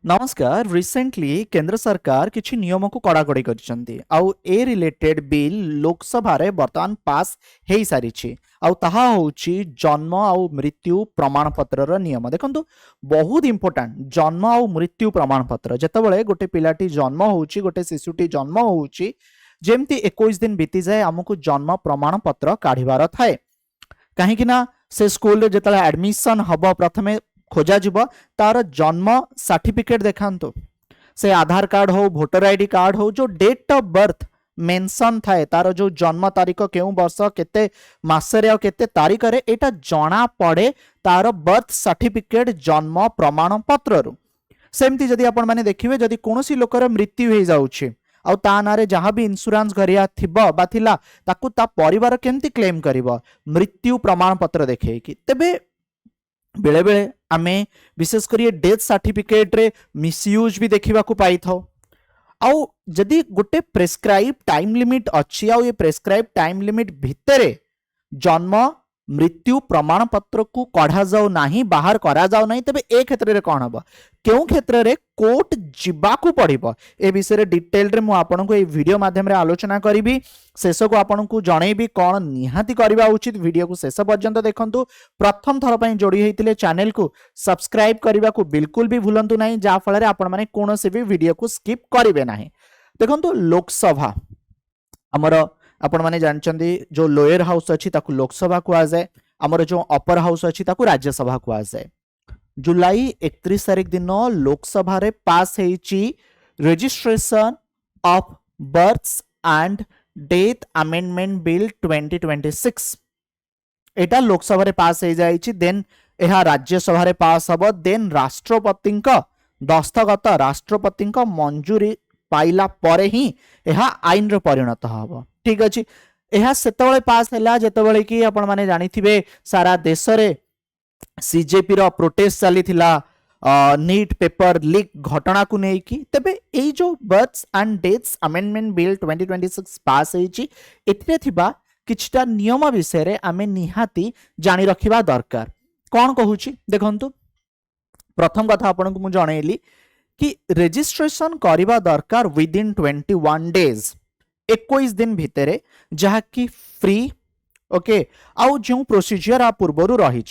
नमस्कार। रिसेंटली केंद्र सरकार किछि नियम को कड़ाकड़ी करछंती आउ ए रिलेटेड बिल लोकसभा रे वर्तमान पास हेई सारिछि आउ ताहा होउछि जन्म आउ मृत्यु प्रमाण पत्र रो नियम। देखंतु बहुत इंपोर्टेंट जन्म आउ मृत्यु प्रमाण पत्र जेतेबेले गोटे पिलाटी जन्म होउछि गोटे शिशुटी जन्म होउछि जेमती 21 दिन बीती जाए हमकु जन्म प्रमाण पत्र काढिबार थाए कहीं ना से स्कूल रे जेतला एडमिशन हबो प्रथमे खोजा जीव तार जन्म सर्टिफिकेट देखांतु से आधार कार्ड हो वोटर आईडी कार्ड हो जो डेट ऑफ बर्थ मेंशन थाए तार जो जन्म तारीख केउ वर्ष केते मासरे और केते तारीख रे एटा जणा पड़े तार बर्थ सर्टिफिकेट जन्म प्रमाण पत्र रु। सेमती जदि आपण माने देखिबे जदि कोनोसी लोकर मृत्यु हो जाउछि आउ ता नारे जहाँ भी इंश्योरेंस करिया थिबो बा थिला ताकू ता परिवार केमती क्लेम करिवो मृत्यु प्रमाण पत्र देखैकी। तेबे बेले बेले आमे विशेष कर डेथ सर्टिफिकेट रे मिसयूज भी देखा पाई था। आउ जदि गोटे प्रेस्क्राइब टाइम लिमिट अच्छी आउ ये प्रेस्क्राइब टाइम लिमिट भितरे जन्म मृत्यु प्रमाण पत्र को कढ़ा जाऊ नाही बाहर करा जाऊ नाही तबे ए क्षेत्र रे कोन हबो केउ क्षेत्र रे कोर्ट जिबाकू पड़िबो ए विषय रे डिटेल रे मु आपन को ए वीडियो माध्यम रे आलोचना करिवि शेष को आपन को जणैबी कोन निहाती करबा उचित वीडियो को शेष पर्यंत देखंतु। प्रथम थर पई जोड़ी हेतिले चैनल को सब्सक्राइब करबा को बिल्कुल भी भूलंतु नाही जा फल रे आपन माने कोनोसी भी वीडियो को स्किप करिवे नाही। देखंतु लोकसभा हमर आपण माने जानचंदी जो लोअर हाउस अच्छी ताकू लोकसभा कुआ जाए आमर जो अपर हाउस अच्छी ताकू राज्यसभा कुआ जाए। जुलाई 31 तारिख दिन लोकसभा रे पास हेची registration of births and death amendment bill 2026 एटा लोकसभा रे पास हे जाइछि देन एहा राज्यसभा रे पास हबो देन राष्ट्रपति दस्तखत राष्ट्रपति मंजूरी पाइला परे ही एहा आईन रे परिणत हबो। ठीक अछि एहा सेतबेले पास हैला जेतबेले कि आपण माने जानिथिबे सारा देश रे सीजेपी रो प्रोटेस्ट चली थिला नीट पेपर लीक घटना को नै कि तबे एई जो births and deaths amendment bill 2026 pass हेछि एथिरे थिबा किछटा नियम विषय रे आमे निहाती जानि रखिबा दरकार। कोन कहूछि देखंतु प्रथम कथा आपन को मु जणैली कि रजिस्ट्रेशन करिबा दरकार विद इन 21 डेज 21 दिन भितरे जहा कि फ्री ओके आउ जो प्रोसीजर आ पूर्वरु रही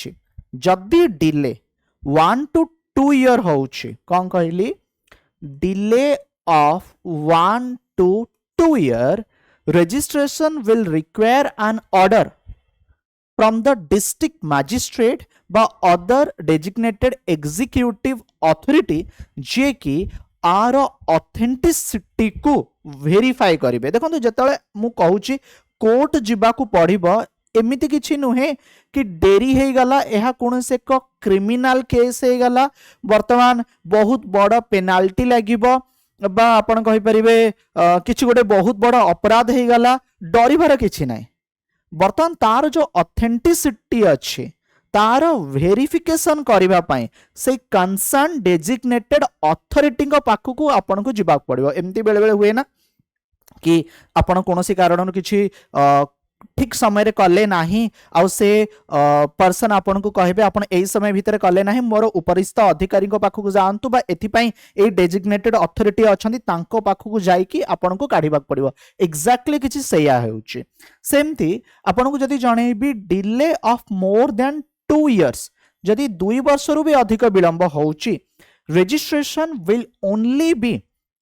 जदि डिले 1 to 2 ईयर होउछि कोन कहली delay of 1 to 2 year registration will require an order from the district magistrate বা other designated executive authority जे कि आर ऑथेंटिसिटी को वेरीफाई करिवे। देखो जेतले मु कहूची कोर्ट जिबाकू पड़िबो एमिति किछि नुहे कि डेरी हे गला एहा कोनसे एक क्रिमिनल केस हे गला वर्तमान बहुत बड़ पेनाल्टी लागिबो बा आपण कहि परिबे किछि गोटे बहुत बड़ अपराध हे गला डरिबार किछि नै। वर्तमान तार जो ऑथेंटिसिटी अछि तार वेरिफिकेशन करिबा पई से कंसर्न डेजिग्नेटेड अथॉरिटी को पाखु को आपन को जिबाक पड़िबो। एमती बेले बेले हुए ना कि आपण कोनोसी कारण किछि ठीक समय रे कले नाही आउ से पर्सन आपन को कहबे आपण एई समय भीतर कले नाही मोर उपरिस्थ अधिकारी को पाखु को जानतु बा एथि पई ए डेजिग्नेटेड अथॉरिटी अछंती तांको पाखु को जाई कि आपन को काढिबाक पड़िबो एग्जैक्टली किछि सेया हेउची। सेमती आपन को जदी जणैबी delay of more than 2 years जदि 2 वर्ष रु भी अधिक विलंब होउची registration will only be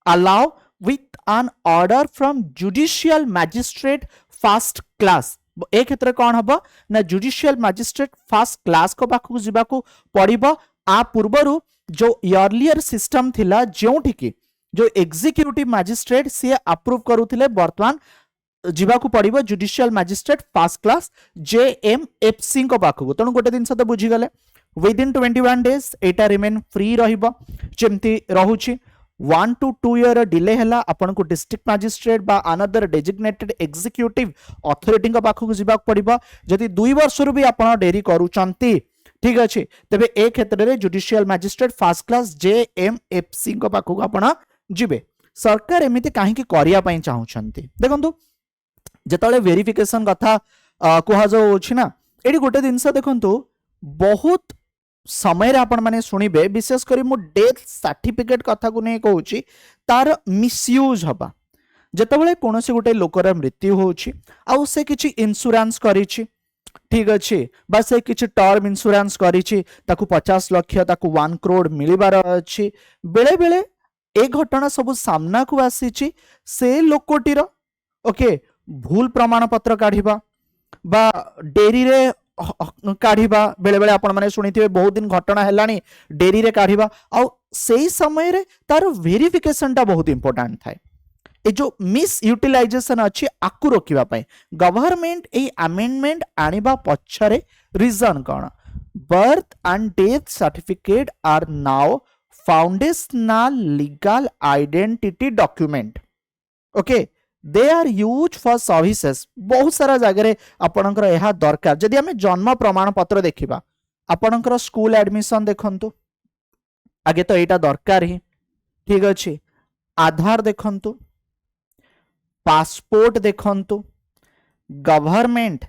allowed with an order from judicial magistrate first class। ए क्षेत्र कौन हबो ना जुडिशियल मैजिस्ट्रेट फर्स्ट क्लास को पाखु जिबाकू पड़िबो। आ पूर्वरु जो अर्लियर सिस्टम थिला जोंठी कि जो एग्जीक्यूटिव मैजिस्ट्रेट से अप्रूव करूथिले वर्तमान जिबाकू पड़िबो judicial magistrate first class JMFC को पाखु। तणु गोटे दिन तो बुझी गले विद इन 21 डेज एटा रिमेन फ्री रहिबो जेमती रहुची 1 to 2 ईयर डिले हैला आपन को डिस्ट्रिक्ट मैजिस्ट्रेट बा अनदर डेजिग्नेटेड एग्जीक्यूटिव अथॉरिटी को पाखु जिबाक पड़िबो। जदि 2 वर्ष रु भी आपन डेरी करूचंती ठीक अछि तबे ए क्षेत्र रे judicial magistrate first class JMFC को पाखु आपन जिबे। सरकार एमिति काहे कि करिया पई चाहुचंती देखंतु जेतले वेरिफिकेशन कथा कुहा जाउ अछि ना एडी गोटे दिनसा देखंतु बहुत समय आपण माने शुणिबे विशेष करी मु डेथ सर्टिफिकेट कथा को नहीं कहूची तार मिसयूज हबा जेतेबेले कोनोसी गोटे लोकर मृत्यु होउची आउ से किछि इंश्योरेंस करिछि ठीक अच्छे बा से किछि टर्म इंश्योरेंस करिछि ताकू 50 लाख ताकू 1 करोड़ मिलिबार अछि बेले बेले ए घटना सब सामना को आसीछि से लोकोटीर ओके भूल प्रमाण पत्र काढिबा बा डेरी रे काढिबा बेले बेले आपण माने सुनिथिबे बहुत दिन घटना हेलानी डेरी रे काढिबा आ सेही समय रे तार वेरिफिकेशन ता बहुत इंपोर्टेंट थाए ए जो मिस यूटिलाइजेशन अच्छी आकु रोकिबा पई गवर्नमेंट ए अमेंडमेंट आनिबा पछरे रीजन कौन birth and death certificate are now foundational legal identity document okay they are use for services बहुत सारा जगह आपणकर यह दरकार जदि आम जन्म प्रमाण पत्र देखा आपणकर स्कूल एडमिशन देखंतु आगे तो यहाँ दरकार ही ठीक अच्छे आधार देखंतु पासपोर्ट देखंतु गवर्नमेंट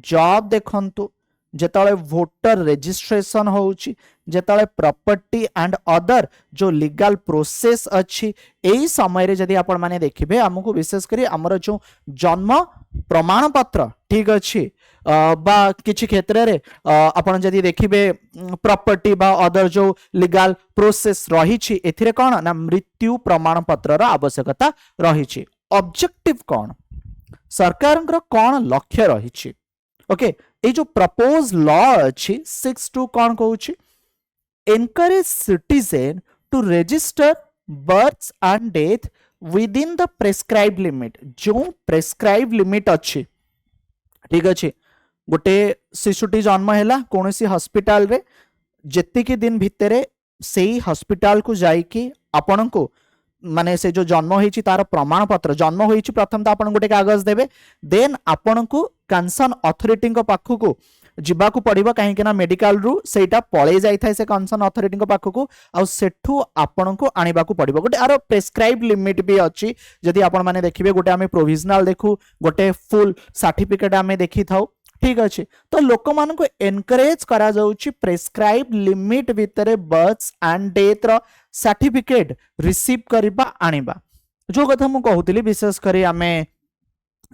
जॉब देखंतु जेताले वोटर रजिस्ट्रेशन होउची जेताले प्रॉपर्टी एंड अदर जो लीगल प्रोसेस अच्छी एई समय रे जदि आपण माने देखिबे हमकु विशेष करी हमर जो जन्म प्रमाण पत्र ठीक अच्छी बा किछि क्षेत्र रे आपण जदि देखिबे प्रॉपर्टी बा अदर जो लीगल प्रोसेस रहिछि एथिरे कोन ना मृत्यु प्रमाण पत्र रा आवश्यकता रहिछि ऑब्जेक्टिव कौन सरकार कौन लक्ष्य रही ओके ये जो प्रपोज लॉ अच्छी 6(2) कौन कहूँ encourage citizen to register birth and death within the prescribe limit जो प्रेस्क्राइब लिमिट अच्छी ठीक अच्छे गोटे शिशुटी जन्म है कौन सी हॉस्पिटल रे जेतिकी दिन भितर से हॉस्पिटल को जाइकी आपण को माने से जो जन्म होइछि तार प्रमाण पत्र जन्म होइछि प्रथम तो आपण गोटे कागज देबे देन आपण को कंसर्न अथॉरिटी को पाखु को जिबा को पड़िबो काहे कि ना मेडिकल रु सेटा पळे जाई थाए से कंसर्न अथॉरिटी को पाखु को आ सेठू आपण को आनिबा को पड़िबो गोटे आरो प्रेस्क्राइब लिमिट भी अछि जदि आपण माने देखिबे गोटे आमे प्रोविजनल देखु गोटे फुल सर्टिफिकेट आमे देखि थाउ ठीक अच्छे तो लोक मान को एनकरेज करा जाउछि प्रेस्क्राइब लिमिट भितर बर्थ एंड डेथ रो सर्टिफिकेट रिसीव करिबा आनिबा जो कथा मु कहउतली विशेष करी आमे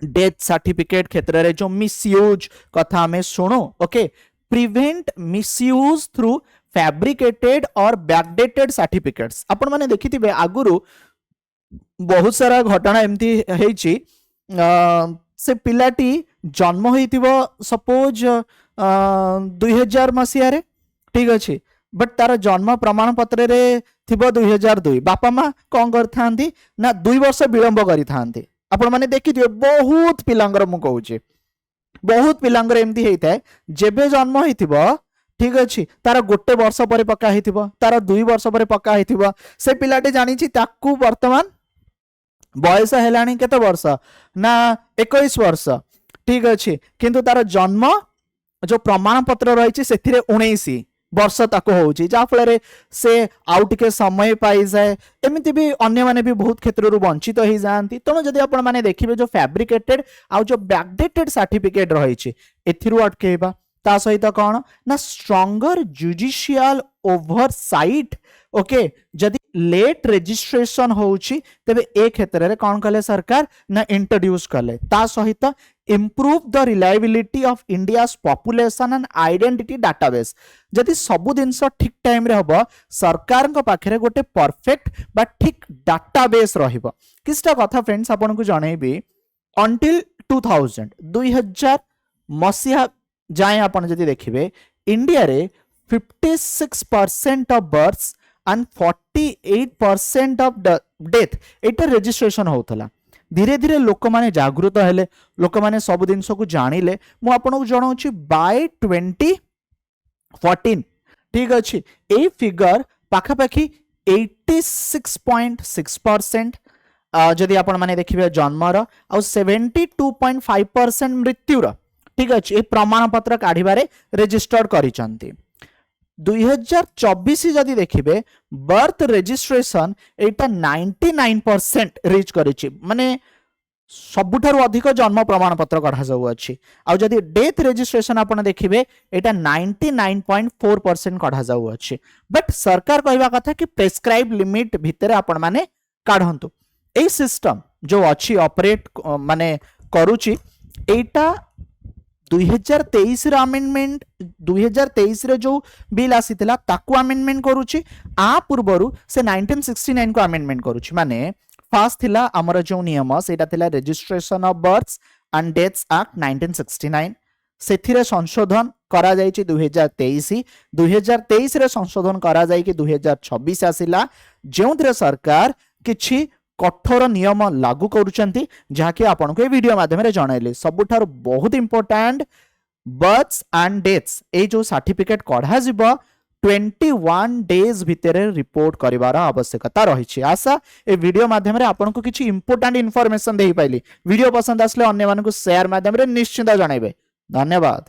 डेथ सर्टिफिकेट क्षेत्र रे जो मिसयूज कथा हमें सुनो okay prevent misuse through fabricated और बैकडेटेड सर्टिफिकेट्स आपण माने देखिथिबे आगुरु बहुत सारा घटना एमती हेछि से पिलाटी जन्म होइतिबो सपोज 2000 मसीहा रे ठीक अछि बट तार जन्म प्रमाण पत्र रे थिबो 2002 बापा माँ कौन करथांती ना 2 वर्ष विलंब करिथांती आपण माने देखिथिबे बहुत पिलांगर मु कहूचे बहुत पिलांगर एमती हेइताय जेबे जन्म होइतिबो ठीक अछि तार गोटे वर्ष पर पक्का हेइतिबो तार 2 वर्ष पर पक्का हेइतिबो से पिलाटे जानिछि ताकू वर्तमान बयस हेलाणी केते वर्ष ना 21 वर्ष ठीक अच्छे किंतु तार जन्म जो प्रमाण पत्र रही से 19 वर्ष ताको होउची जा फल से आउ टिके समय पाई जाए एमती भी अन्य माने भी बहुत क्षेत्र रु वंचित हो जाती तेणु जदि आपण माने देखिबे जो फैब्रिकेटेड आउ जो बैकडेटेड सर्टिफिकेट रही एथिरु अटकेबा ता सहित कौन ना स्ट्रॉन्गर जुडिशियल ओवरसाइट ओके जदि लेट रजिस्ट्रेशन होउची तबे ए क्षेत्र रे कौन कले सरकार ना इंट्रोड्यूस कले ता सहित improve the reliability of India's population and identity database जदि सबु जिनस ठीक टाइम रे हबो सरकार को पाखरे गोटे परफेक्ट बा ठीक डाटाबेस रहिबो किसटा कथा फ्रेंड्स आपन को जणैबी अंटिल 2000 मसीहा जाए आपण जदि देखिबे इंडिया रे 56% of births and 48% of death एटा रजिस्ट्रेशन होतला धीरे धीरे लोक माने जागृत हेले लोक माने सब जिनस को जानिले मु आपन को जणाउची बाय 2014 ठीक अछि ए फिगर पाखापाखी 86.6% जदि आपण माने देखिबे जन्मर आ 72.5% मृत्युर ठीक अच्छे ये प्रमाण पत्र काढ़ारे रेजिस्टर्ड करिसंती 2024 जदि देखिबे बर्थ रजिस्ट्रेशन एटा 99% रीच करिछि माने ସବୁଠାରୁ ଅଧିକ ଜନ୍ମ ପ୍ରମାଣପତ୍ର କଢ଼ାଯାଉଅଛି। ଆଉ ଯଦି ଡେଥ୍ ରେଜିଷ୍ଟ୍ରେସନ ଆପଣ ଦେଖିବେ ଏଇଟା 99.4% କଢ଼ାଯାଉଅଛି। ବଟ୍ ସରକାର କହିବା କଥା କି ପ୍ରେସ୍କ୍ରାଇବ୍ ଲିମିଟ୍ ଭିତରେ ଆପଣମାନେ କାଢ଼ନ୍ତୁ। ଏଇ ସିଷ୍ଟମ୍ ଯୋଉ ଅଛି ଅପରେଟ୍ ମାନେ କରୁଛି ଏଇଟା 2023 आमेंडमेंट 2023 जो बिल आसीथिला ताकू आमेंडमेंट करूची। आ पूर्वरु से 1969 को आमेंडमेंट करूची। माने फास्ट थिला हमर जो नियम सेटा थिला registration of births and deaths act 1969 सेथिरे संशोधन करा जायछि 2023 रे संशोधन करा जाय कि 2026 आसिला जेउथरे सरकार किछि कठोर नियम लागू करूचंती जहाँकि आपन को वीडियो माध्यम रे जणाइले। सबुठार बहुत इंपोर्टेंट बर्थ्स एंड डेथ्स ए जो सर्टिफिकेट कढ़ा जिवो 21 डेज भितर रिपोर्ट करिवार आवश्यकता रही। आशा ए वीडियो माध्यम रे आपन को किछि इंपोर्टेंट इन्फॉर्मेशन देई पाइली। वीडियो पसंद आसले अन्य मानकु शेयर माध्यम रे निश्चित जणाइबे। धन्यवाद।